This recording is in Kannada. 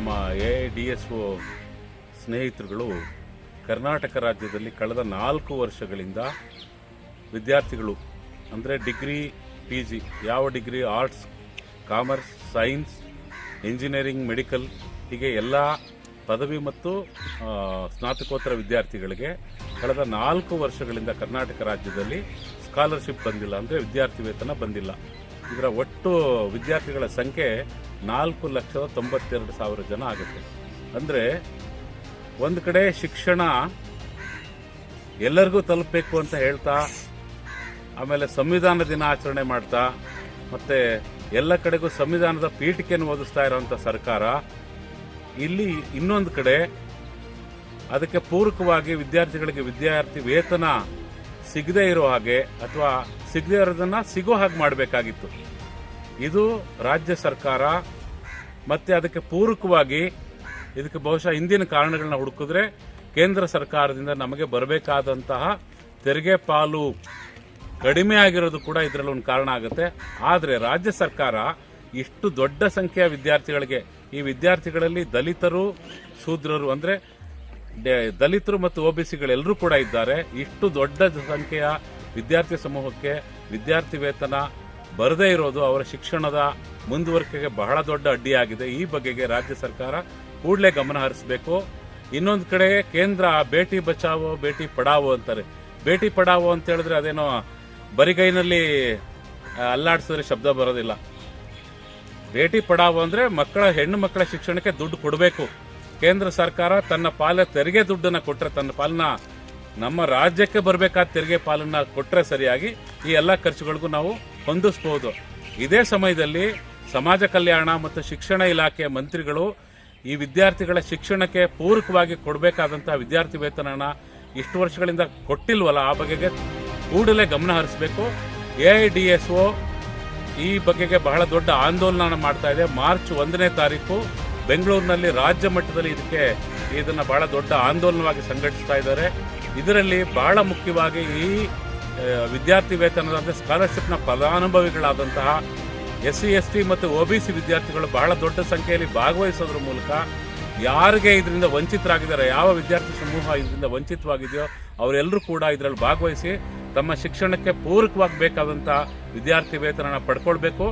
ನಮ್ಮ AIDSO ಸ್ನೇಹಿತರುಗಳು ಕರ್ನಾಟಕ ರಾಜ್ಯದಲ್ಲಿ ಕಳೆದ 4 ವರ್ಷಗಳಿಂದ ವಿದ್ಯಾರ್ಥಿಗಳು ಅಂದರೆ ಡಿಗ್ರಿ PG ಯಾವ degree arts, commerce, science, engineering, medical ಹೀಗೆ ಎಲ್ಲ ಪದವಿ ಮತ್ತು ಸ್ನಾತಕೋತ್ತರ ವಿದ್ಯಾರ್ಥಿಗಳಿಗೆ ಕಳೆದ 4 ವರ್ಷಗಳಿಂದ ಕರ್ನಾಟಕ ರಾಜ್ಯದಲ್ಲಿ ಸ್ಕಾಲರ್ಶಿಪ್ ಬಂದಿಲ್ಲ, ಅಂದರೆ ವಿದ್ಯಾರ್ಥಿ ವೇತನ ಬಂದಿಲ್ಲ. ಇದರ ಒಟ್ಟು ವಿದ್ಯಾರ್ಥಿಗಳ ಸಂಖ್ಯೆ 4,92,000 ಜನ ಆಗುತ್ತೆ. ಅಂದರೆ ಒಂದು ಕಡೆ ಶಿಕ್ಷಣ ಎಲ್ಲರಿಗೂ ತಲುಪಬೇಕು ಅಂತ ಹೇಳ್ತಾ, ಆಮೇಲೆ ಸಂವಿಧಾನ ದಿನ ಆಚರಣೆ ಮಾಡ್ತಾ, ಮತ್ತೆ ಎಲ್ಲ ಕಡೆಗೂ ಸಂವಿಧಾನದ ಪೀಠಿಕೆಯನ್ನು ಓದಿಸ್ತಾ ಇರೋಂಥ ಸರ್ಕಾರ ಇಲ್ಲಿ ಇನ್ನೊಂದು ಕಡೆ ಅದಕ್ಕೆ ಪೂರಕವಾಗಿ ವಿದ್ಯಾರ್ಥಿಗಳಿಗೆ ವಿದ್ಯಾರ್ಥಿ ವೇತನ ಸಿಗದೇ ಇರೋ ಹಾಗೆ ಅಥವಾ ಸಿಗದೇ ಇರೋದನ್ನ ಸಿಗೋ ಹಾಗೆ ಮಾಡಬೇಕಾಗಿತ್ತು. ಇದು ರಾಜ್ಯ ಸರ್ಕಾರ ಮತ್ತೆ ಅದಕ್ಕೆ ಪೂರಕವಾಗಿ ಇದಕ್ಕೆ ಬಹುಶಃ ಹಿಂದಿನ ಕಾರಣಗಳನ್ನ ಹುಡುಕಿದ್ರೆ ಕೇಂದ್ರ ಸರ್ಕಾರದಿಂದ ನಮಗೆ ಬರಬೇಕಾದಂತಹ ತೆರಿಗೆ ಪಾಲು ಕಡಿಮೆ ಆಗಿರೋದು ಕೂಡ ಇದರಲ್ಲಿ ಒಂದು ಕಾರಣ ಆಗುತ್ತೆ. ಆದರೆ ರಾಜ್ಯ ಸರ್ಕಾರ ಇಷ್ಟು ದೊಡ್ಡ ಸಂಖ್ಯೆಯ ವಿದ್ಯಾರ್ಥಿಗಳಿಗೆ, ಈ ವಿದ್ಯಾರ್ಥಿಗಳಲ್ಲಿ ದಲಿತರು, ಶೂದ್ರರು ಅಂದರೆ ದಲಿತರು ಮತ್ತು OBCಗಳೆಲ್ಲರೂ ಕೂಡ ಇದ್ದಾರೆ, ಇಷ್ಟು ದೊಡ್ಡ ಸಂಖ್ಯೆಯ ವಿದ್ಯಾರ್ಥಿ ಸಮೂಹಕ್ಕೆ ವಿದ್ಯಾರ್ಥಿ ವೇತನ ಬರದೇ ಇರೋದು ಅವರ ಶಿಕ್ಷಣದ ಮುಂದುವರಿಕೆಗೆ ಬಹಳ ದೊಡ್ಡ ಅಡ್ಡಿಯಾಗಿದೆ. ಈ ಬಗೆಗೆ ರಾಜ್ಯ ಸರ್ಕಾರ ಕೂಡಲೇ ಗಮನ ಹರಿಸಬೇಕು. ಇನ್ನೊಂದು ಕಡೆ ಕೇಂದ್ರ ಬೇಟಿ ಬಚಾವೋ ಬೇಟಿ ಪಡಾವೋ ಅಂತಾರೆ. ಬೇಟಿ ಪಡಾವೋ ಅಂತ ಹೇಳಿದ್ರೆ ಅದೇನೋ ಬರಿಗೈನಲ್ಲಿ ಅಲ್ಲಾಡಿಸಿದ್ರೆ ಶಬ್ದ ಬರೋದಿಲ್ಲ. ಬೇಟಿ ಪಡಾವೋ ಅಂದ್ರೆ ಹೆಣ್ಣು ಮಕ್ಕಳ ಶಿಕ್ಷಣಕ್ಕೆ ದುಡ್ಡು ಕೊಡಬೇಕು. ಕೇಂದ್ರ ಸರ್ಕಾರ ತನ್ನ ಪಾಲ ತೆರಿಗೆ ದುಡ್ಡನ್ನ ಕೊಟ್ಟರೆ, ತನ್ನ ಪಾಲನ್ನ ನಮ್ಮ ರಾಜ್ಯಕ್ಕೆ ಬರಬೇಕಾದ ತೆರಿಗೆ ಪಾಲನ್ನ ಕೊಟ್ಟರೆ ಸರಿಯಾಗಿ ಈ ಎಲ್ಲ ಖರ್ಚುಗಳಿಗೂ ನಾವು ಹೊಂದಿಸಬಹುದು. ಇದೇ ಸಮಯದಲ್ಲಿ ಸಮಾಜ ಕಲ್ಯಾಣ ಮತ್ತು ಶಿಕ್ಷಣ ಇಲಾಖೆಯ ಮಂತ್ರಿಗಳು ಈ ವಿದ್ಯಾರ್ಥಿಗಳ ಶಿಕ್ಷಣಕ್ಕೆ ಪೂರಕವಾಗಿ ಕೊಡಬೇಕಾದಂತಹ ವಿದ್ಯಾರ್ಥಿ ವೇತನನ ಇಷ್ಟು ವರ್ಷಗಳಿಂದ ಕೊಟ್ಟಿಲ್ವಲ್ಲ, ಆ ಬಗೆಗೆ ಕೂಡಲೇ ಗಮನ ಹರಿಸಬೇಕು. AIDSO ಈ ಬಗೆಗೆ ಬಹಳ ದೊಡ್ಡ ಆಂದೋಲನ ಮಾಡ್ತಾ ಇದೆ. ಮಾರ್ಚ್ 1ನೇ ತಾರೀಕು ಬೆಂಗಳೂರಿನಲ್ಲಿ ರಾಜ್ಯ ಮಟ್ಟದಲ್ಲಿ ಇದನ್ನ ಬಹಳ ದೊಡ್ಡ ಆಂದೋಲನವಾಗಿ ಸಂಘಟಿಸ್ತಾ ಇದ್ದಾರೆ. ಇದರಲ್ಲಿ ಬಹಳ ಮುಖ್ಯವಾಗಿ ಈ ವಿದ್ಯಾರ್ಥಿ ವೇತನದ ಅಂದರೆ ಸ್ಕಾಲರ್ಶಿಪ್ನ ಫಲಾನುಭವಿಗಳಾದಂತಹ SC ST ಮತ್ತು OBC ವಿದ್ಯಾರ್ಥಿಗಳು ಬಹಳ ದೊಡ್ಡ ಸಂಖ್ಯೆಯಲ್ಲಿ ಭಾಗವಹಿಸೋದ್ರ ಮೂಲಕ ಯಾರಿಗೆ ಇದರಿಂದ ವಂಚಿತರಾಗಿದ್ದಾರೆ, ಯಾವ ವಿದ್ಯಾರ್ಥಿ ಸಮೂಹ ಇದರಿಂದ ವಂಚಿತವಾಗಿದೆಯೋ ಅವರೆಲ್ಲರೂ ಕೂಡ ಇದರಲ್ಲಿ ಭಾಗವಹಿಸಿ ತಮ್ಮ ಶಿಕ್ಷಣಕ್ಕೆ ಪೂರಕವಾಗಿ ಬೇಕಾದಂತಹ ವಿದ್ಯಾರ್ಥಿ ವೇತನ ಪಡ್ಕೊಳ್ಬೇಕು.